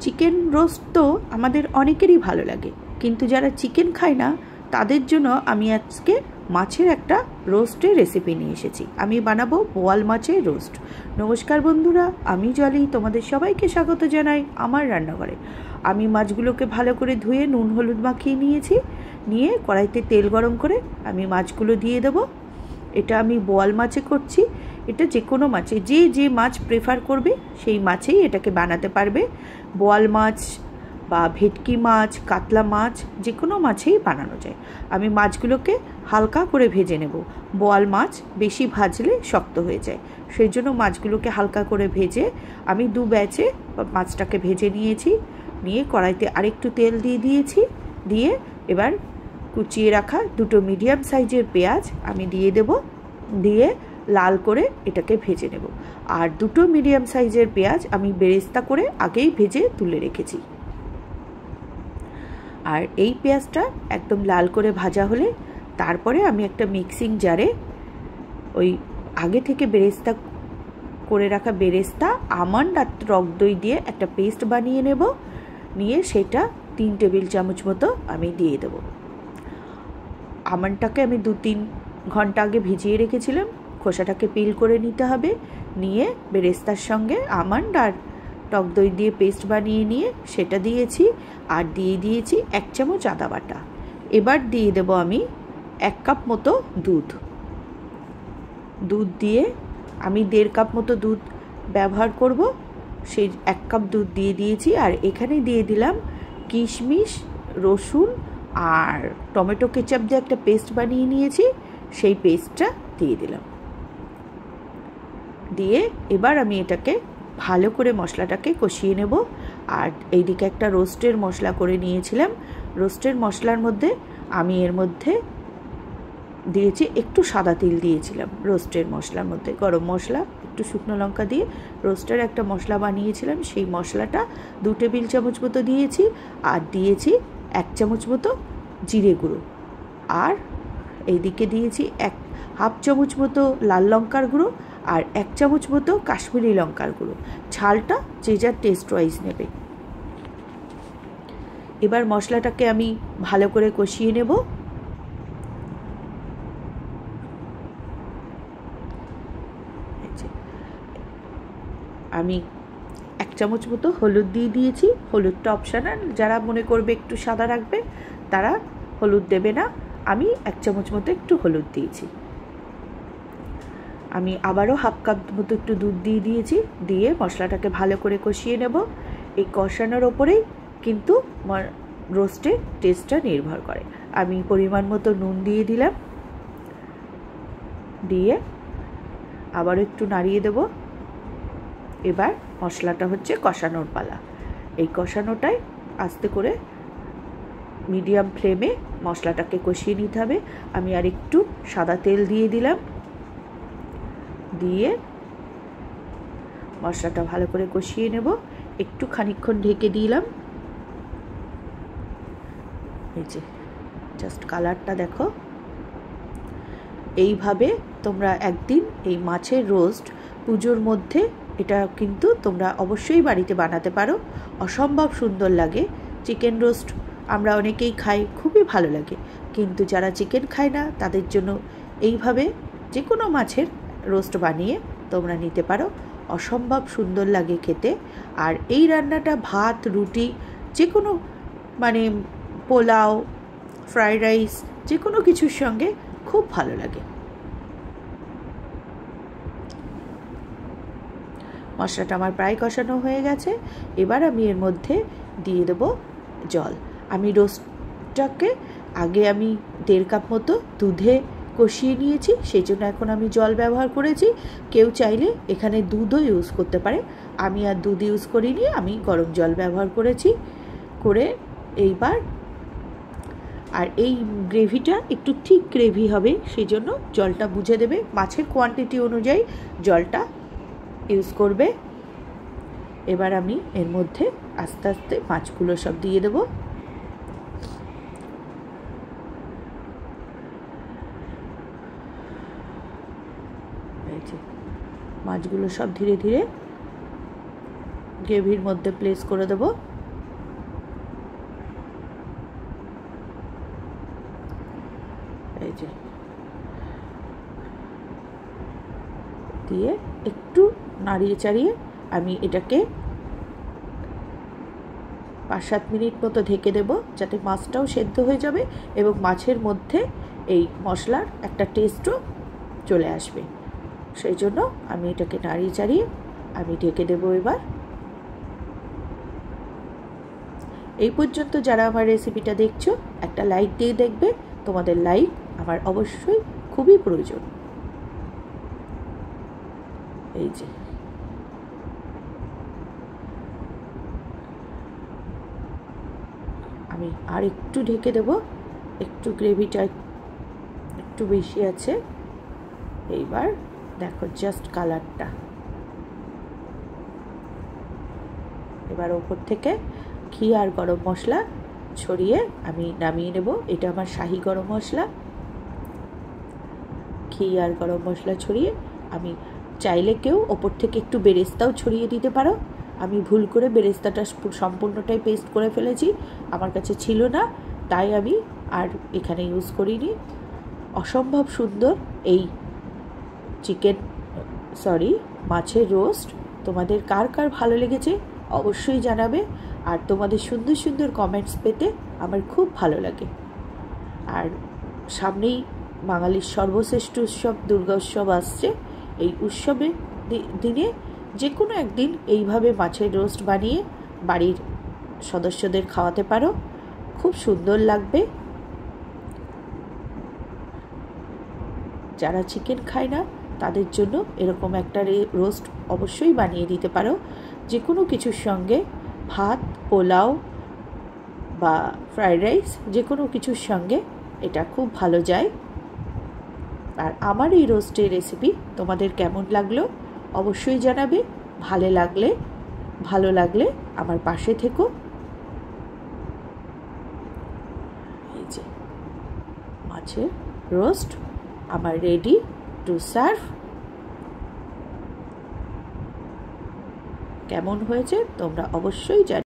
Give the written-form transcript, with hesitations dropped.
Chicken roast তো আমাদের অনেকেরই ভালো লাগে, কিন্তু যারা চিকেন খায় না তাদের জন্য আমি আজকে মাছের একটা রোস্টের রেসিপি নিয়ে এসেছি। আমি বানাবো বোয়াল মাছের রোস্ট। নমস্কার বন্ধুরা, আমি জলি, তোমাদের সবাইকে স্বাগত জানাই আমার রান্নাঘরে। আমি মাছগুলোকে ভালো করে ধুয়ে নুন হলুদ মাখিয়ে নিয়েছি। নিয়ে কড়াইতে তেল গরম করে আমি মাছগুলো দিয়ে দেবো। এটা আমি বোয়াল মাছে করছি। এটা যে কোনো মাছে, যে মাছ প্রেফার করবে সেই মাছেই এটাকে বানাতে পারবে। বোয়াল মাছ বা ভেটকি মাছ, কাতলা মাছ, যে কোনো মাছেই বানানো যায়। আমি মাছগুলোকে হালকা করে ভেজে নেব। বোয়াল মাছ বেশি ভাজলে শক্ত হয়ে যায়, সেই জন্য মাছগুলোকে হালকা করে ভেজে আমি দু ব্যাচে মাছটাকে ভেজে নিয়েছি। নিয়ে কড়াইতে আরেকটু তেল দিয়ে দিয়েছি। দিয়ে এবার কুচিয়ে রাখা দুটো মিডিয়াম সাইজের পেঁয়াজ আমি দিয়ে দেব। দিয়ে লাল করে এটাকে ভেজে নেব। আর দুটো মিডিয়াম সাইজের পেঁয়াজ আমি বেরেস্তা করে আগেই ভেজে তুলে রেখেছি। আর এই পেঁয়াজটা একদম লাল করে ভাজা হলে তারপরে আমি একটা মিক্সিং জারে ওই আগে থেকে বেরেস্তা করে রাখা বেরেস্তা, আমন্ড আর টক দই দিয়ে একটা পেস্ট বানিয়ে নেব। নিয়ে সেটা 3 টেবিল চামচ মতো আমি দিয়ে দেব। আমন্ডটাকে আমি 2-3 ঘন্টা আগে ভিজিয়ে রেখেছিলাম। খোসাটাকে পিল করে নিতে হবে। নিয়ে বেরেস্তার সঙ্গে আমন্ড আর টক দই দিয়ে পেস্ট বানিয়ে নিয়ে সেটা দিয়েছি। আর দিয়ে দিয়েছি 1 চামচ আদা বাটা। এবার দিয়ে দেব আমি 1 কাপ মতো দুধ দিয়ে, আমি 1.5 কাপ মতো দুধ ব্যবহার করব। সেই 1 কাপ দুধ দিয়ে দিয়েছি। আর এখানে দিয়ে দিলাম কিশমিশ, রসুন আর টমেটো কেচাপ দিয়ে একটা পেস্ট বানিয়ে নিয়েছি, সেই পেস্টটা দিয়ে দিলাম। দিয়ে এবার আমি এটাকে ভালো করে মশলাটাকে কষিয়ে নেব। আর এইদিকে একটা রোস্টের মশলা করে নিয়েছিলাম। রোস্টের মশলার মধ্যে আমি এর মধ্যে দিয়েছি একটু সাদা তিল দিয়েছিলাম। রোস্টের মশলার মধ্যে গরম মশলা, একটু শুকনো লঙ্কা দিয়ে রোস্টের একটা মশলা বানিয়েছিলাম, সেই মশলাটা 2 টেবিল চামচ মতো দিয়েছি। আর দিয়েছি 1 চামচ মতো জিরে গুঁড়ো। আর এইদিকে দিয়েছি 1/2 চামচ মতো লাল লঙ্কার গুঁড়ো আর 1 চামচ মতো কাশ্মীরি লঙ্কার গুঁড়ো। ঝালটা যে যার টেস্ট ওয়াইজ নেবে। এবার মশলাটাকে আমি ভালো করে কষিয়ে নেব। আমি 1 চামচ মতো হলুদ দিয়ে দিয়েছি। হলুদটা অপশনাল, যারা মনে করবে একটু সাদা রাখবে তারা হলুদ দেবে না। আমি 1 চামচ মতো একটু হলুদ দিয়েছি। আমি আবারও 1/2 কাপ মতো একটু দুধ দিয়ে দিয়েছি। দিয়ে মশলাটাকে ভালো করে কষিয়ে নেব। এই কষানোর ওপরেই কিন্তু রোস্টের টেস্টটা নির্ভর করে। আমি পরিমাণ মতো নুন দিয়ে দিলাম। দিয়ে আবারও একটু নাড়িয়ে দেব। এবার মশলাটা হচ্ছে কষানোর পালা। এই কষানোটাই আস্তে করে মিডিয়াম ফ্লেমে মশলাটাকে কষিয়ে নিতে হবে। আমি আর একটু সাদা তেল দিয়ে দিলাম। দিয়ে মশলাটা ভালো করে কষিয়ে নেব। একটু খানিকক্ষণ ঢেকে দিলাম। এই যে জাস্ট কালারটা দেখো। এইভাবে তোমরা একদিন এই মাছের রোস্ট পুজোর মধ্যে এটা কিন্তু তোমরা অবশ্যই বাড়িতে বানাতে পারো। অসম্ভব সুন্দর লাগে। চিকেন রোস্ট আমরা অনেকেই খাই, খুবই ভালো লাগে। কিন্তু যারা চিকেন খায় না তাদের জন্য এইভাবে যে কোনো মাছের রোস্ট বানিয়ে তোমরা নিতে পারো। অসম্ভব সুন্দর লাগে খেতে। আর এই রান্নাটা ভাত, রুটি, যে কোনো মানে পোলাও, ফ্রাইড রাইস, যে কোনো কিছুর সঙ্গে খুব ভালো লাগে। মশলাটা আমার প্রায় কষানো হয়ে গেছে। এবার আমি এর মধ্যে দিয়ে দেব জল। আমি রোস্টটাকে আগে আমি 1.5 কাপ মতো দুধে কষিয়ে নিয়েছি, সেই জন্য এখন আমি জল ব্যবহার করেছি। কেউ চাইলে এখানে দুধও ইউজ করতে পারে। আমি আর দুধ ইউজ করিনি, আমি গরম জল ব্যবহার করেছি। করে এইবার আর এই গ্রেভিটা একটু ঠিক গ্রেভি হবে, সেই জন্য জলটা বুঝে দেবে। মাছের কোয়ান্টিটি অনুযায়ী জলটা ইউজ করবে। এবার আমি এর মধ্যে আস্তে আস্তে মাছগুলো সব দিয়ে দেব। মাছগুলো সব ধীরে ধীরে গ্রেভির মধ্যে প্লেস করে দেব। এই যে দিয়ে একটু নাড়িয়ে চাড়িয়ে আমি এটাকে 5-7 মিনিট মতো ঢেকে দেব, যাতে মাছটাও সেদ্ধ হয়ে যাবে এবং মাছের মধ্যে এই মশলার একটা টেস্টও চলে আসবে। সেই জন্য আমি এটাকে নাড়িয়ে চাড়িয়ে আমি ঢেকে দেব। এবার এই পর্যন্ত যারা আমার রেসিপিটা দেখছো, একটা লাইক দিয়ে দেখবে। তোমাদের লাইক আমার অবশ্যই খুবই প্রয়োজন। এই যে আমি আর একটু ঢেকে দেব, একটু গ্রেভিটা একটু বেশি আছে। এইবার দেখো জাস্ট কালারটা। এবার ওপর থেকে ঘি আর গরম মশলা ছড়িয়ে আমি নামিয়ে নেব। এটা আমার শাহি গরম মশলা। ঘি আর গরম মশলা ছড়িয়ে আমি চাইলে কেউ ওপর থেকে একটু বেরেস্তাও ছড়িয়ে দিতে পারো। আমি ভুল করে বেরেস্তাটা সম্পূর্ণটাই পেস্ট করে ফেলেছি, আমার কাছে ছিল না, তাই আমি আর এখানে ইউজ করিনি। অসম্ভব সুন্দর এই মাছের রোস্ট। তোমাদের কার কার ভালো লেগেছে অবশ্যই জানাবে। আর তোমাদের সুন্দর সুন্দর কমেন্টস পেতে আমার খুব ভালো লাগে। আর সামনেই বাঙালির সর্বশ্রেষ্ঠ উৎসব দুর্গা উৎসব আসছে। এই উৎসবের দিনে যে কোনো একদিন এইভাবে মাছের রোস্ট বানিয়ে বাড়ির সদস্যদের খাওয়াতে পারো, খুব সুন্দর লাগবে। যারা চিকেন খায় না তাদের জন্য এরকম একটা রোস্ট অবশ্যই বানিয়ে দিতে পারো। যে কোনো কিছুর সঙ্গে, ভাত, পোলাও বা ফ্রাইড রাইস, যে কোনো কিছুর সঙ্গে এটা খুব ভালো যায়। আর আমার এই রোস্টের রেসিপি তোমাদের কেমন লাগলো অবশ্যই জানাবে। ভালো লাগলে আমার পাশে থেকো। এই যে মাছের রোস্ট আমার রেডি টু সার্ভ। কেমন হয়েছে তোমরা অবশ্যই জানাবে।